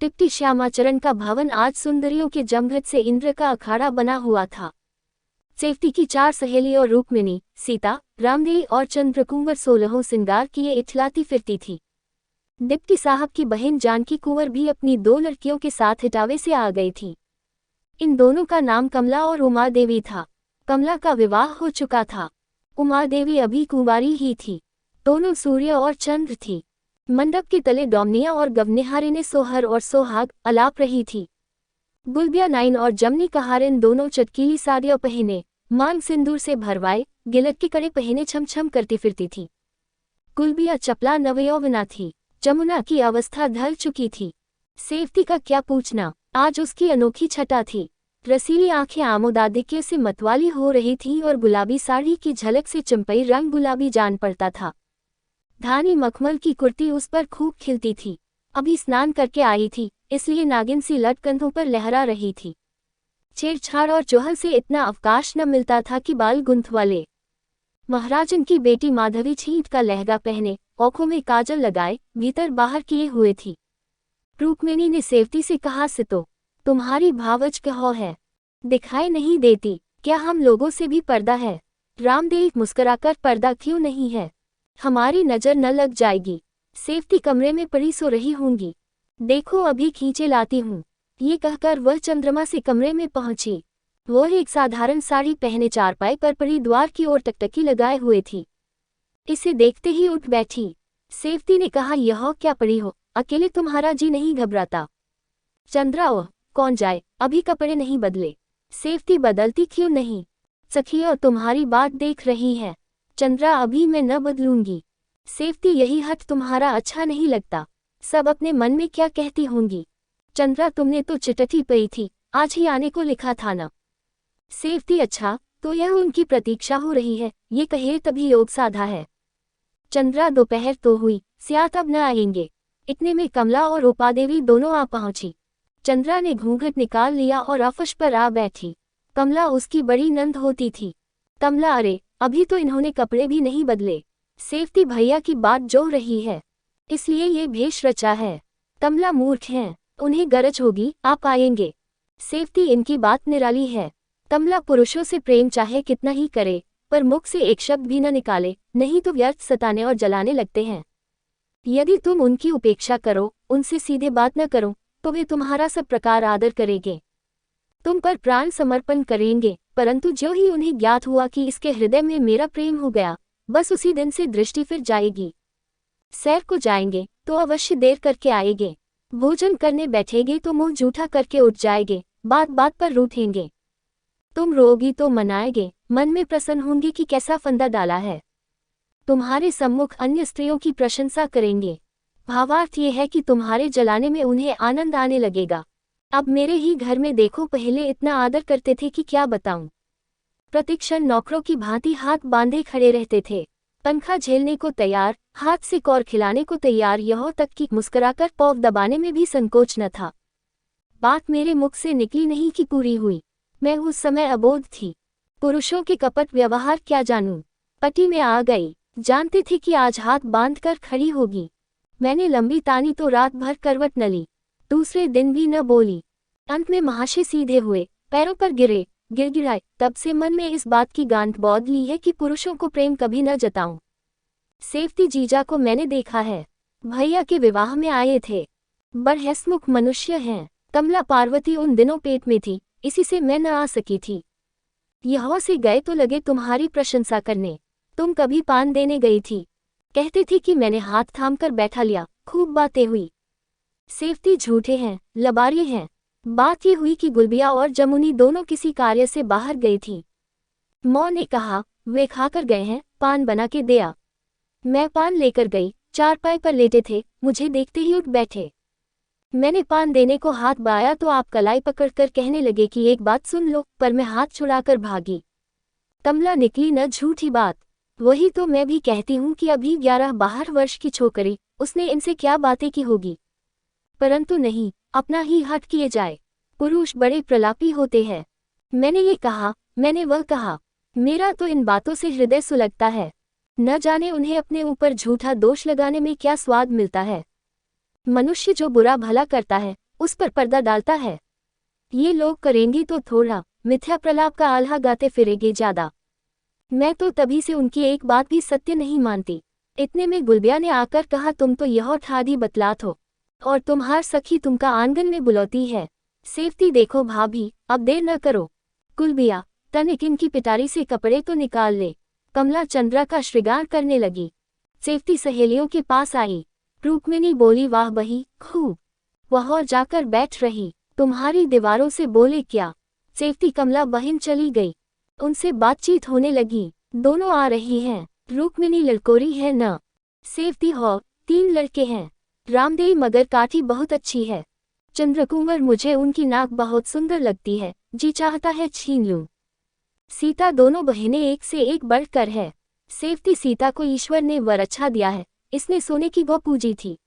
टिप्टी श्यामाचरण का भवन आज सुंदरियों के जमघट से इंद्र का अखाड़ा बना हुआ था। सेफ्टी की 4 सहेलियों रुक्मिणी, सीता, रामदेवी और चंद्रकुंवर 16 सिंगार किए इठलाती फिरती थी। डिप्टी साहब की बहन जानकी कुंवर भी अपनी 2 लड़कियों के साथ इटावे से आ गई थी। इन दोनों का नाम कमला और उमा देवी था। कमला का विवाह हो चुका था। उमा देवी अभी कुंवारी ही थी। दोनों सूर्य और चंद्र थी। मंडप के तले डोमनिया और गवनिहारे ने सोहर और सोहाग अलाप रही थी। गुलबिया नाइन और जमनी कहारिन दोनों चटकीली साड़ियां पहने, मांग सिंदूर से भरवाए, गिलक के कड़े पहने छमछम करती फिरती थी। गुलबिया चपला नवयौवना थी। जमुना की अवस्था ढल चुकी थी। सेफ्टी का क्या पूछना, आज उसकी अनोखी छटा थी। रसीली आंखें आमोदादिक्य से मतवाली हो रही थी और गुलाबी साड़ी की झलक से चंपई रंग गुलाबी जान पड़ता था। धानी मखमल की कुर्ती उस पर खूब खिलती थी। अभी स्नान करके आई थी, इसलिए नागिन सी लट कंधों पर लहरा रही थी। छेड़छाड़ और चोहल से इतना अवकाश न मिलता था कि बाल गुंथवा ले। महाराजन की बेटी माधवी छींट का लहंगा पहने, आंखों में काजल लगाए, भीतर बाहर किए हुए थी। रुक्मिणी ने सेवती से कहा, सितो, तुम्हारी भावच कहो है, दिखाई नहीं देती, क्या हम लोगों से भी पर्दा है? रामदेव मुस्कुराकर, पर्दा क्यों नहीं है, हमारी नजर न लग जाएगी। सेवती कमरे में पड़ी सो रही होंगी, देखो अभी खींचे लाती हूँ। ये कहकर वह चंद्रमा से कमरे में पहुंची। वह एक साधारण साड़ी पहने चारपाई पर पड़ी द्वार की ओर टकटकी लगाए हुए थी। इसे देखते ही उठ बैठी। सेवती ने कहा, यह क्या पड़ी हो, अकेले तुम्हारा जी नहीं घबराता? चंद्रा, ओह कौन जाए, अभी कपड़े नहीं बदले। सेवती, बदलती क्यों नहीं? सखियों तुम्हारी बात देख रही है। चंद्रा, अभी मैं न बदलूंगी। सेवती, यही हट तुम्हारा अच्छा नहीं लगता, सब अपने मन में क्या कहती होंगी। चंद्रा, तुमने तो चिट्ठी पई थी, आज ही आने को लिखा था ना। सेवती, अच्छा, तो यह उनकी प्रतीक्षा हो रही है, ये कहे तभी योग साधा है। चंद्रा, दोपहर तो हुई, सियात अब न आएंगे। इतने में कमला और उपादेवी दोनों आ पहुंची। चंद्रा ने घूंघट निकाल लिया और अफश पर आ बैठी। कमला उसकी बड़ी नंद होती थी। कमला, अरे अभी तो इन्होंने कपड़े भी नहीं बदले। सेवती, भैया की बात जो रही है, इसलिए ये भेष रचा है। कमला, मूर्ख हैं, उन्हें गरज होगी, आप आएंगे। सेवती, इनकी बात निराली है। कमला, पुरुषों से प्रेम चाहे कितना ही करे, पर मुख से एक शब्द भी न निकाले, नहीं तो व्यर्थ सताने और जलाने लगते हैं। यदि तुम उनकी उपेक्षा करो, उनसे सीधे बात न करो, तो वे तुम्हारा सब प्रकार आदर करेंगे, तुम पर प्राण समर्पण करेंगे। परंतु जो ही उन्हें ज्ञात हुआ कि इसके हृदय में मेरा प्रेम हो गया, बस उसी दिन से दृष्टि फिर जाएगी। सैर को जाएंगे तो अवश्य देर करके आएंगे, भोजन करने बैठेंगे तो मुंह जूठा करके उठ जाएंगे, बात बात पर रूठेंगे। तुम रोगी तो मनाएंगे, मन में प्रसन्न होंगे कि कैसा फंदा डाला है। तुम्हारे सम्मुख अन्य स्त्रियों की प्रशंसा करेंगे। भावार्थ ये है कि तुम्हारे जलाने में उन्हें आनंद आने लगेगा। अब मेरे ही घर में देखो, पहले इतना आदर करते थे कि क्या बताऊं। प्रतिक्षण नौकरों की भांति हाथ बांधे खड़े रहते थे, पंखा झेलने को तैयार, हाथ से कौर खिलाने को तैयार, यहाँ तक कि मुस्कुराकर पौव दबाने में भी संकोच न था। बात मेरे मुख से निकली नहीं कि पूरी हुई। मैं उस समय अबोध थी, पुरुषों के कपट व्यवहार क्या जानूं। पटी में आ गई, जानती थी कि आज हाथ बांध कर खड़ी होगी। मैंने लंबी तानी तो रात भर करवट न ली, दूसरे दिन भी न बोली। अंत में महाशय सीधे हुए, पैरों पर गिरे, गिड़गिड़ाए। तब से मन में इस बात की गांठ बौध ली है कि पुरुषों को प्रेम कभी न जताऊं। सेवती जीजा को मैंने देखा है, भैया के विवाह में आए थे, बड़ हंसमुख मनुष्य हैं। कमला पार्वती उन दिनों पेट में थी, इसी से मैं न आ सकी थी। यहाँ से गए तो लगे तुम्हारी प्रशंसा करने। तुम कभी पान देने गई थी, कहती थी कि मैंने हाथ थाम कर बैठा लिया, खूब बातें हुई। सेवती, झूठे हैं, लबारी हैं। बात ये हुई कि गुलबिया और जमुनी दोनों किसी कार्य से बाहर गई थी। मौ ने कहा, वे खाकर गए हैं, पान बना के दे आ। मैं पान लेकर गई, चारपाई पर लेटे थे, मुझे देखते ही उठ बैठे। मैंने पान देने को हाथ बढ़ाया तो आप कलाई पकड़कर कहने लगे कि एक बात सुन लो, पर मैं हाथ छुड़ाकर भागी। कमला, निकली न झूठी बात। वही तो मैं भी कहती हूँ कि अभी 11-12 वर्ष की छोकरी, उसने इनसे क्या बातें की होगी। परंतु नहीं, अपना ही हट किए जाए। पुरुष बड़े प्रलापी होते हैं। मैंने ये कहा, मैंने वह कहा, मेरा तो इन बातों से हृदय सुलगता है। न जाने उन्हें अपने ऊपर झूठा दोष लगाने में क्या स्वाद मिलता है। मनुष्य जो बुरा भला करता है, उस पर पर्दा डालता है। ये लोग करेंगे तो थोड़ा, मिथ्या प्रलाप का आल्हा गाते फिरेंगे ज्यादा। मैं तो तभी से उनकी एक बात भी सत्य नहीं मानती। इतने में गुलबिया ने आकर कहा, तुम तो यह ठादी बतलात हो, और तुम्हार सखी तुमका आंगन में बुलौती है। सेफ्ती देखो भाभी, अब देर न करो। गुलबिया, तनिक इनकी पिटारी से कपड़े तो निकाल ले। कमला चंद्रा का श्रृंगार करने लगी। सेफ्ती सहेलियों के पास आई। रुक्मिणी बोली, वाह बही, खूब। वह और जाकर बैठ रही। तुम्हारी दीवारों से बोले क्या? सेफ्ती कमला बहन चली गई। उनसे बातचीत होने लगी। दोनों आ रही हैं। रुक्मिणी लड़कोरी है न? सेफ्ती हो, 3 लड़के हैं। रामदेव मगर काठी बहुत अच्छी है। चंद्रकुंवर, मुझे उनकी नाक बहुत सुंदर लगती है, जी चाहता है छीन लूं। सीता, दोनों बहनें एक से एक बढ़कर है। सेफ्ती, सीता को ईश्वर ने वर अच्छा दिया है, इसने सोने की गौ पूजी थी।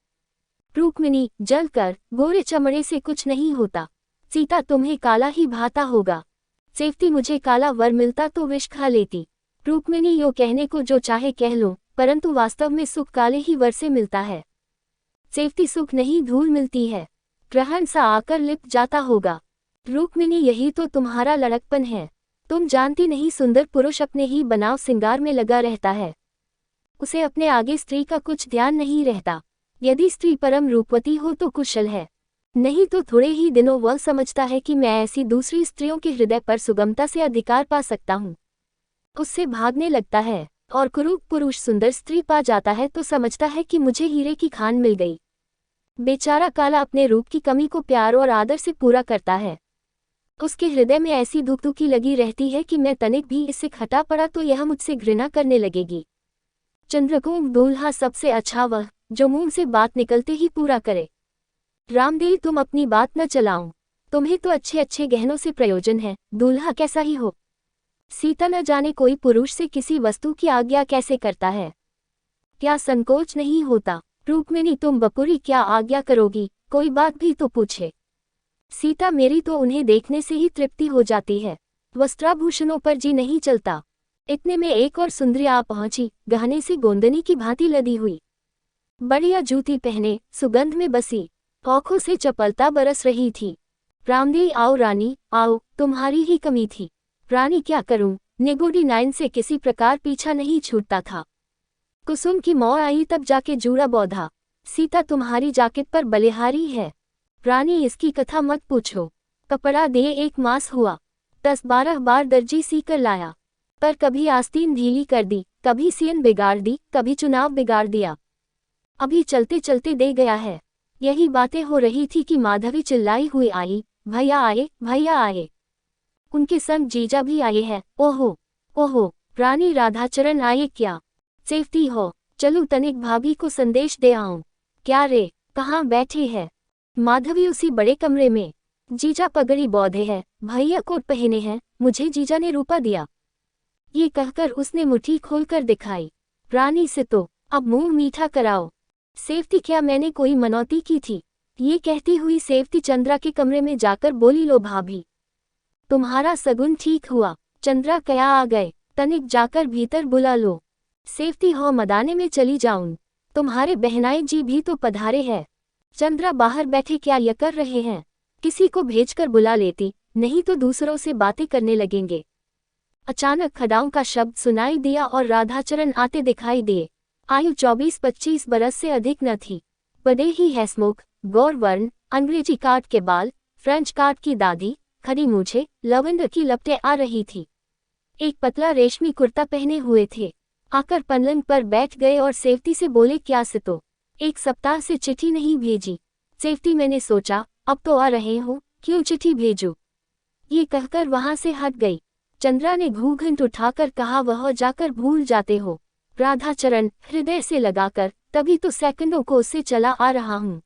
रुक्मिणी, जलकर गोरे चमड़े से कुछ नहीं होता। सीता, तुम्हें काला ही भाता होगा। सेफ्ती, मुझे काला वर मिलता तो विष खा लेती। रुक्मिणी, यो कहने को जो चाहे कह लो, परंतु वास्तव में सुख काले ही वर से मिलता है। सेफ्ती, सुख नहीं, धूल मिलती है, ग्रहण सा आकर लिप जाता होगा। रुक्मिणी, यही तो तुम्हारा लड़कपन है। तुम जानती नहीं, सुंदर पुरुष अपने ही बनाव सिंगार में लगा रहता है। उसे अपने आगे स्त्री का कुछ ध्यान नहीं रहता। यदि स्त्री परम रूपवती हो तो कुशल है, नहीं तो थोड़े ही दिनों वह समझता है कि मैं ऐसी दूसरी स्त्रियों के हृदय पर सुगमता से अधिकार पा सकता हूँ। उससे भागने लगता है, और कुरूप पुरुष सुंदर स्त्री पा जाता है तो समझता है कि मुझे हीरे की खान मिल गई। बेचारा काला अपने रूप की कमी को प्यार और आदर से पूरा करता है। उसके हृदय में ऐसी धुकधुकी लगी रहती है कि मैं तनिक भी इससे खटा पड़ा तो यह मुझसे घृणा करने लगेगी। चंद्रकुंवर दूल्हा सबसे अच्छा वह, जो मुंह से बात निकलते ही पूरा करे। रामदेव, तुम अपनी बात न चलाओ। तुम्हें तो अच्छे अच्छे गहनों से प्रयोजन है, दूल्हा कैसा ही हो। सीता, न जाने कोई पुरुष से किसी वस्तु की आज्ञा कैसे करता है, क्या संकोच नहीं होता। रुक्मिणी, तुम बपुरी क्या आज्ञा करोगी, कोई बात भी तो पूछे। सीता, मेरी तो उन्हें देखने से ही तृप्ति हो जाती है, वस्त्राभूषणों पर जी नहीं चलता। इतने में एक और सुंदरी आ पहुंची, गहने से गोंदनी की भांति लदी हुई, बढ़िया जूती पहने, सुगंध में बसी, आंखों से चपलता बरस रही थी। रामदेव, आओ रानी, आओ, तुम्हारी ही कमी थी। रानी, क्या करूं, निगोडी नाइन से किसी प्रकार पीछा नहीं छूटता था। कुसुम की मौ आई तब जाके जूड़ा बौधा। सीता, तुम्हारी जाकेट पर बलिहारी है। रानी, इसकी कथा मत पूछो। कपड़ा दे 1 मास हुआ, 10-12 बार दर्जी सी कर लाया, पर कभी आस्तीन ढीली कर दी, कभी सियन बिगाड़ दी, कभी चुनाव बिगाड़ दिया, अभी चलते चलते दे गया है। यही बातें हो रही थी कि माधवी चिल्लाई हुई आई, भैया आए, भैया आए। उनके संग जीजा भी आए हैं। ओहो ओहो, रानी राधाचरण आए क्या? सेफ्टी हो, चलूं तनिक भाभी को संदेश दे आऊं। क्या रे, कहाँ बैठे है? माधवी, उसी बड़े कमरे में। जीजा पगड़ी बौधे है, भैया कोट पहने हैं, मुझे जीजा ने रूपा दिया। ये कहकर उसने मुट्ठी खोलकर दिखाई। रानी से तो अब मुंह मीठा कराओ। सेफ्टी, क्या मैंने कोई मनौती की थी? ये कहती हुई सेफ्टी चंद्रा के कमरे में जाकर बोली, लो भाभी, तुम्हारा सगुन ठीक हुआ। चंद्रा, क्या आ गए, तनिक जाकर भीतर बुला लो। सेफ्टी, हो मदाने में चली जाऊं, तुम्हारे बहनाई जी भी तो पधारे हैं। चंद्रा, बाहर बैठे क्या ये कर रहे हैं? किसी को भेजकर बुला लेती, नहीं तो दूसरों से बातें करने लगेंगे। अचानक खड़ाओं का शब्द सुनाई दिया और राधाचरण आते दिखाई दिए। आयु 24-25 बरस से अधिक न थी। बड़े ही हैसमुख, गौर वर्ण, अंग्रेजी काट के बाल, फ्रेंच काट की दाढ़ी, खड़ी मूछें, लवंडर की लपटें आ रही थी। एक पतला रेशमी कुर्ता पहने हुए थे। आकर पलंग पर बैठ गए और सेफ्टी से बोले, क्या से तो 1 सप्ताह से चिट्ठी नहीं भेजी। सेफ्टी, मैंने सोचा अब तो आ रहे हो, क्यों चिट्ठी भेजूं? ये कहकर वहां से हट गई। चंद्रा ने घूंघट उठाकर कहा, वह जाकर भूल जाते हो। राधाचरण हृदय से लगाकर, तभी तो सेकंडों को उससे चला आ रहा हूं।